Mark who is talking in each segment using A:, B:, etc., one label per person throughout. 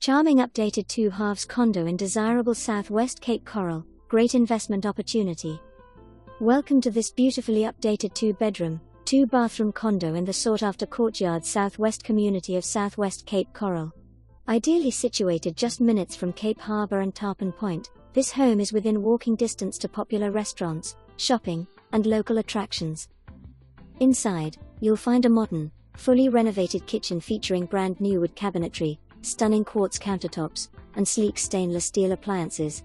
A: Charming updated 2-halves condo in desirable Southwest Cape Coral, great investment opportunity. Welcome to this beautifully updated 2-bedroom, 2-bathroom condo in the sought-after Courtyards Southwest community of Southwest Cape Coral. Ideally situated just minutes from Cape Harbour and Tarpon Point, this home is within walking distance to popular restaurants, shopping, and local attractions. Inside, you'll find a modern, fully renovated kitchen featuring brand new wood cabinetry, stunning quartz countertops, and sleek stainless steel appliances.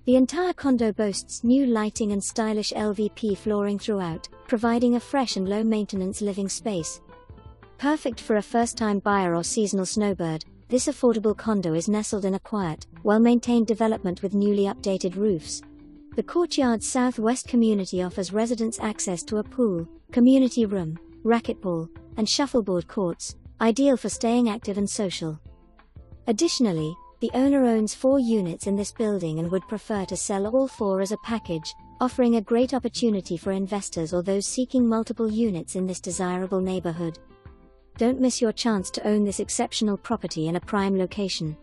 A: The entire condo boasts new lighting and stylish LVP flooring throughout, providing a fresh and low-maintenance living space. Perfect for a first-time buyer or seasonal snowbird, this affordable condo is nestled in a quiet, well-maintained development with newly updated roofs. The Courtyards Southwest community offers residents access to a pool, community room, racquetball, and shuffleboard courts, ideal for staying active and social. Additionally, the owner owns 4 units in this building and would prefer to sell all 4 as a package, offering a great opportunity for investors or those seeking multiple units in this desirable neighborhood. Don't miss your chance to own this exceptional property in a prime location.